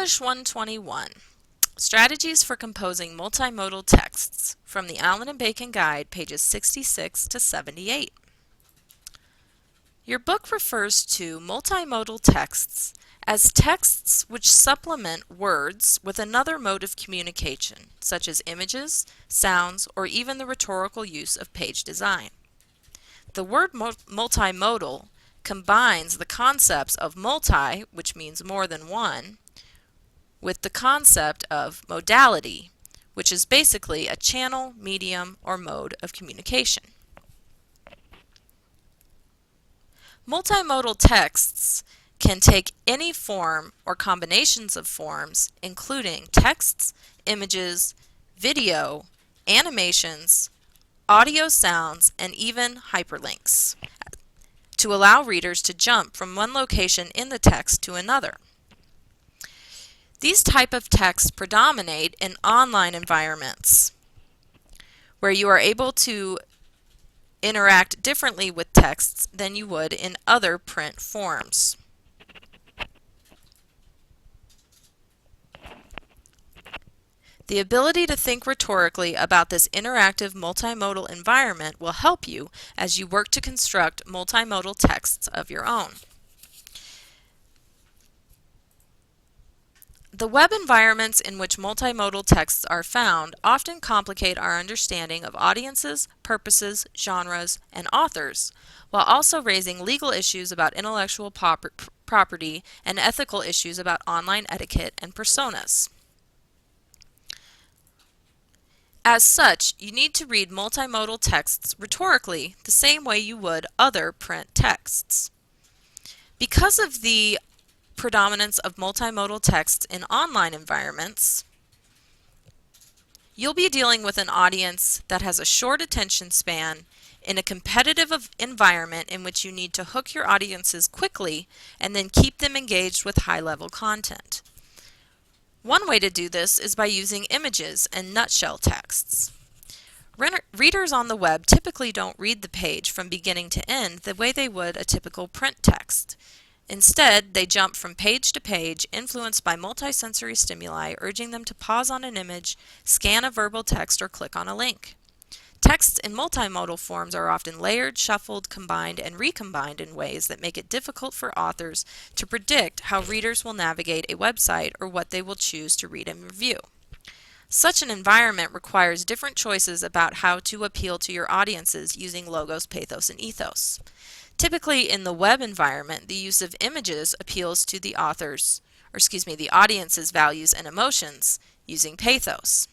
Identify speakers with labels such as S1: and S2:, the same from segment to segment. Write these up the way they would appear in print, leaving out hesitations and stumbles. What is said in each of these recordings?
S1: ENG121, Strategies for Composing Multimodal Texts, from the Allen and Bacon Guide, pages 66 to 78. Your book refers to multimodal texts as texts which supplement words with another mode of communication, such as images, sounds, or even the rhetorical use of page design. The word multimodal combines the concepts of multi, which means more than one, with the concept of modality, which is basically a channel, medium, or mode of communication. Multimodal texts can take any form or combinations of forms, including texts, images, video, animations, audio sounds, and even hyperlinks, to allow readers to jump from one location in the text to another. These type of texts predominate in online environments, where you are able to interact differently with texts than you would in other print forms. The ability to think rhetorically about this interactive multimodal environment will help you as you work to construct multimodal texts of your own. The web environments in which multimodal texts are found often complicate our understanding of audiences, purposes, genres, and authors, while also raising legal issues about intellectual property and ethical issues about online etiquette and personas. As such, you need to read multimodal texts rhetorically the same way you would other print texts. Because of the predominance of multimodal texts in online environments, you'll be dealing with an audience that has a short attention span in a competitive environment in which you need to hook your audiences quickly and then keep them engaged with high-level content. One way to do this is by using images and nutshell texts. Readers on the web typically don't read the page from beginning to end the way they would a typical print text. Instead, they jump from page to page, influenced by multisensory stimuli, urging them to pause on an image, scan a verbal text, or click on a link. Texts in multimodal forms are often layered, shuffled, combined, and recombined in ways that make it difficult for authors to predict how readers will navigate a website or what they will choose to read and review. Such an environment requires different choices about how to appeal to your audiences using logos, pathos, and ethos. Typically, in the web environment, the use of images appeals to the the audience's values and emotions using pathos.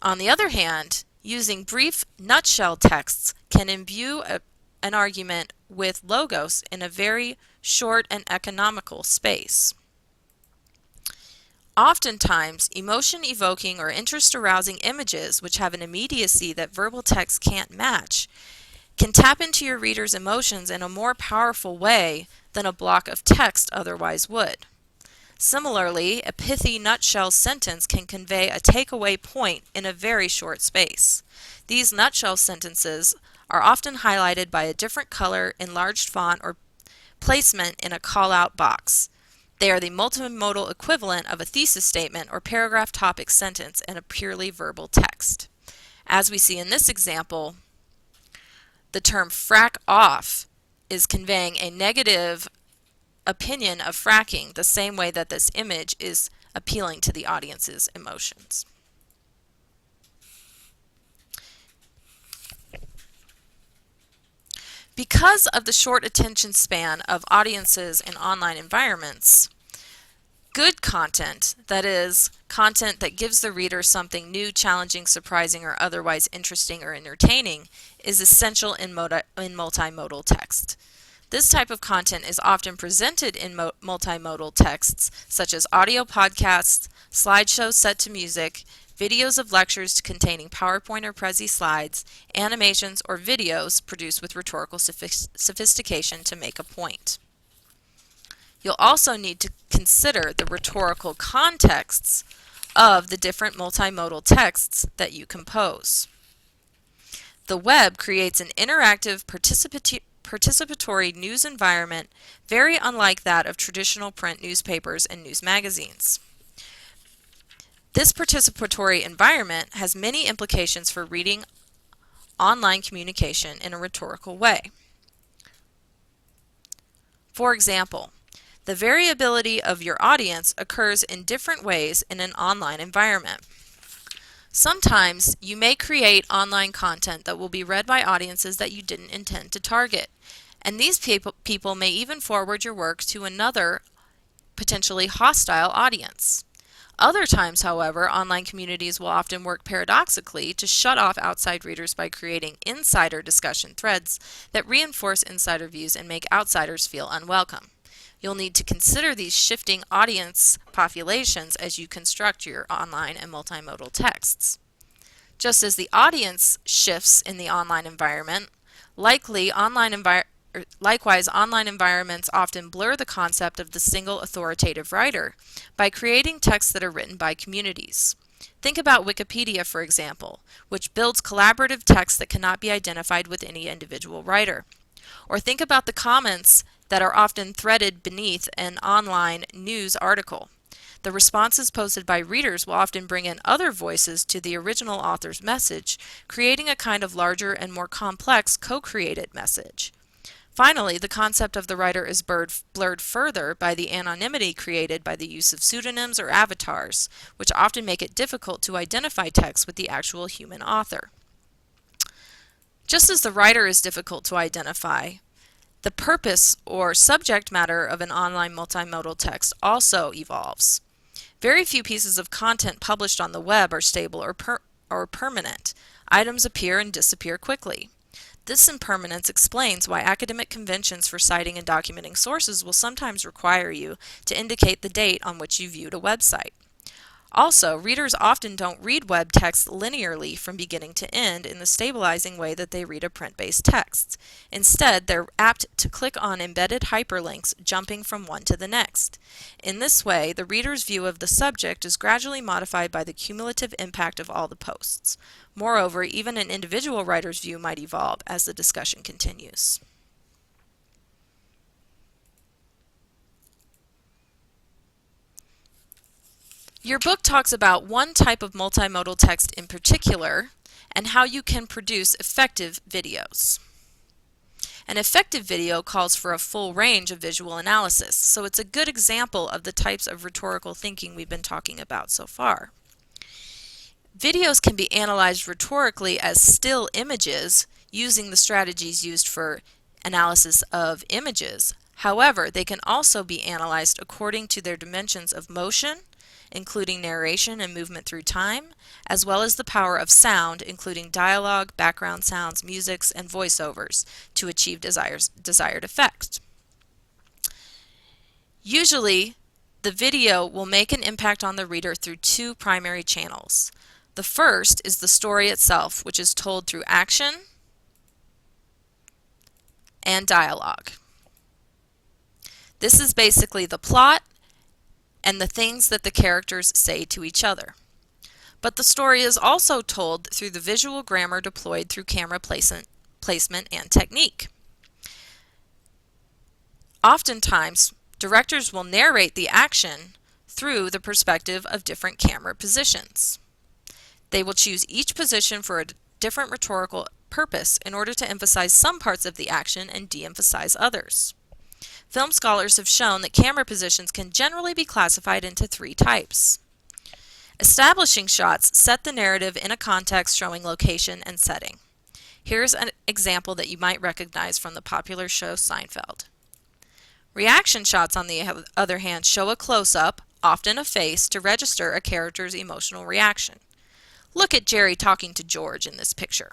S1: On the other hand, using brief nutshell texts can imbue an argument with logos in a very short and economical space. Oftentimes, emotion-evoking or interest-arousing images, which have an immediacy that verbal text can't match, can tap into your reader's emotions in a more powerful way than a block of text otherwise would. Similarly, a pithy nutshell sentence can convey a takeaway point in a very short space. These nutshell sentences are often highlighted by a different color, enlarged font, or placement in a call-out box. They are the multimodal equivalent of a thesis statement or paragraph topic sentence in a purely verbal text. As we see in this example, the term frack off is conveying a negative opinion of fracking the same way that this image is appealing to the audience's emotions. Because of the short attention span of audiences in online environments, good content, that is, content that gives the reader something new, challenging, surprising, or otherwise interesting or entertaining, is essential in multimodal text. This type of content is often presented in multimodal texts, such as audio podcasts, slideshows set to music, videos of lectures containing PowerPoint or Prezi slides, animations, or videos produced with rhetorical sophistication to make a point. You'll also need to consider the rhetorical contexts of the different multimodal texts that you compose. The web creates an interactive participatory news environment very unlike that of traditional print newspapers and news magazines. This participatory environment has many implications for reading online communication in a rhetorical way. For example, the variability of your audience occurs in different ways in an online environment. Sometimes you may create online content that will be read by audiences that you didn't intend to target, and these people may even forward your work to another potentially hostile audience. Other times, however, online communities will often work paradoxically to shut off outside readers by creating insider discussion threads that reinforce insider views and make outsiders feel unwelcome. You'll need to consider these shifting audience populations as you construct your online and multimodal texts. Just as the audience shifts in the online environment, likewise online environments often blur the concept of the single authoritative writer by creating texts that are written by communities. Think about Wikipedia, for example, which builds collaborative text that cannot be identified with any individual writer. Or think about the comments that are often threaded beneath an online news article. The responses posted by readers will often bring in other voices to the original author's message, creating a kind of larger and more complex co-created message. Finally, the concept of the writer is blurred further by the anonymity created by the use of pseudonyms or avatars, which often make it difficult to identify text with the actual human author. Just as the writer is difficult to identify, the purpose or subject matter of an online multimodal text also evolves. Very few pieces of content published on the web are stable or permanent. Items appear and disappear quickly. This impermanence explains why academic conventions for citing and documenting sources will sometimes require you to indicate the date on which you viewed a website. Also, readers often don't read web text linearly from beginning to end in the stabilizing way that they read a print-based text. Instead, they're apt to click on embedded hyperlinks, jumping from one to the next. In this way, the reader's view of the subject is gradually modified by the cumulative impact of all the posts. Moreover, even an individual writer's view might evolve as the discussion continues. Your book talks about one type of multimodal text in particular and how you can produce effective videos. An effective video calls for a full range of visual analysis, so it's a good example of the types of rhetorical thinking we've been talking about so far. Videos can be analyzed rhetorically as still images using the strategies used for analysis of images. However, they can also be analyzed according to their dimensions of motion, including narration and movement through time, as well as the power of sound, including dialogue, background sounds, musics, and voiceovers, to achieve desired effect. Usually, the video will make an impact on the reader through two primary channels. The first is the story itself, which is told through action and dialogue. This is basically the plot and the things that the characters say to each other. But the story is also told through the visual grammar deployed through camera placement and technique. Oftentimes, directors will narrate the action through the perspective of different camera positions. They will choose each position for a different rhetorical purpose in order to emphasize some parts of the action and de-emphasize others. Film scholars have shown that camera positions can generally be classified into three types. Establishing shots set the narrative in a context showing location and setting. Here's an example that you might recognize from the popular show Seinfeld. Reaction shots, on the other hand, show a close-up, often a face, to register a character's emotional reaction. Look at Jerry talking to George in this picture.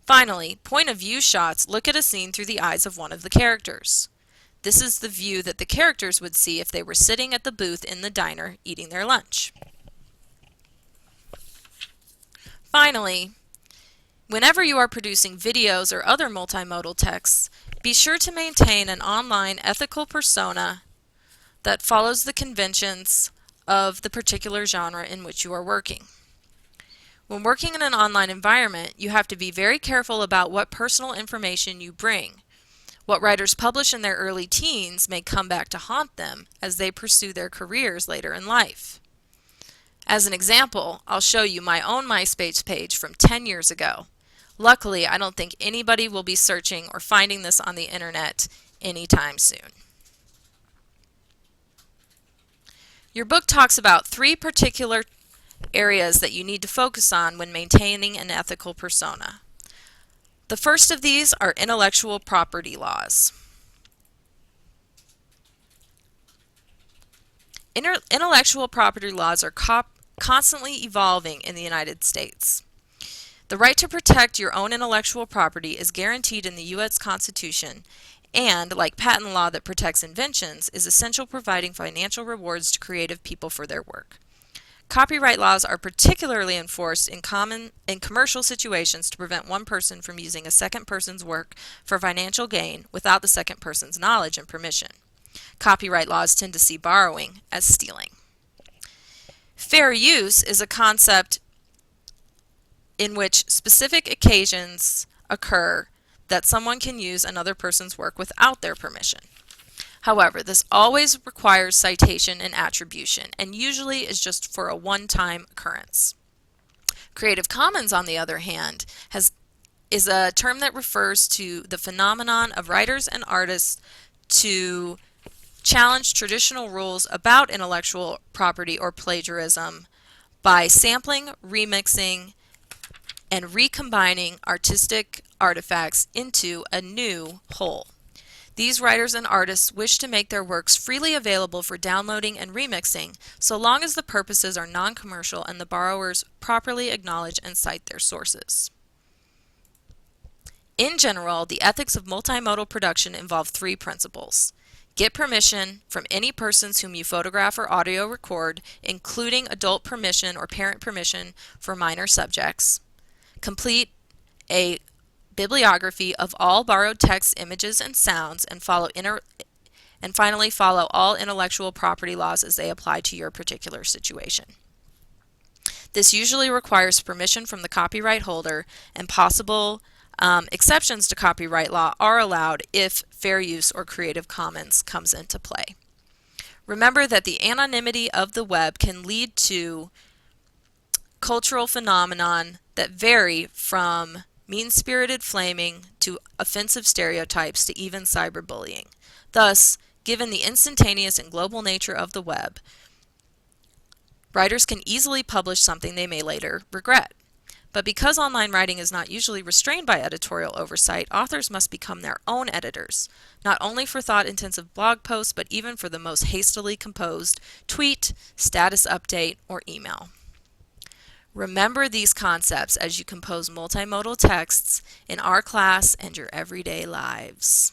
S1: Finally, point-of-view shots look at a scene through the eyes of one of the characters. This is the view that the characters would see if they were sitting at the booth in the diner eating their lunch. Finally, whenever you are producing videos or other multimodal texts, be sure to maintain an online ethical persona that follows the conventions of the particular genre in which you are working. When working in an online environment, you have to be very careful about what personal information you bring. What writers publish in their early teens may come back to haunt them as they pursue their careers later in life. As an example, I'll show you my own MySpace page from 10 years ago. Luckily, I don't think anybody will be searching or finding this on the internet anytime soon. Your book talks about 3 particular areas that you need to focus on when maintaining an ethical persona. The first of these are intellectual property laws. Intellectual property laws are constantly evolving in the United States. The right to protect your own intellectual property is guaranteed in the U.S. Constitution and, like patent law that protects inventions, is essential, providing financial rewards to creative people for their work. Copyright laws are particularly enforced in commercial situations to prevent one person from using a second person's work for financial gain without the second person's knowledge and permission. Copyright laws tend to see borrowing as stealing. Fair use is a concept in which specific occasions occur that someone can use another person's work without their permission. However, this always requires citation and attribution, and usually is just for a one-time occurrence. Creative Commons, on the other hand, is a term that refers to the phenomenon of writers and artists to challenge traditional rules about intellectual property or plagiarism by sampling, remixing, and recombining artistic artifacts into a new whole. These writers and artists wish to make their works freely available for downloading and remixing, so long as the purposes are non-commercial and the borrowers properly acknowledge and cite their sources. In general, the ethics of multimodal production involve 3 principles. Get permission from any persons whom you photograph or audio record, including adult permission or parent permission for minor subjects. Complete a bibliography of all borrowed texts, images, and sounds, and finally follow all intellectual property laws as they apply to your particular situation. This usually requires permission from the copyright holder, and possible exceptions to copyright law are allowed if fair use or Creative Commons comes into play. Remember that the anonymity of the web can lead to cultural phenomenon that vary from mean-spirited flaming to offensive stereotypes to even cyberbullying. Thus, given the instantaneous and global nature of the web, writers can easily publish something they may later regret. But because online writing is not usually restrained by editorial oversight, authors must become their own editors, not only for thought-intensive blog posts, but even for the most hastily composed tweet, status update, or email. Remember these concepts as you compose multimodal texts in our class and your everyday lives.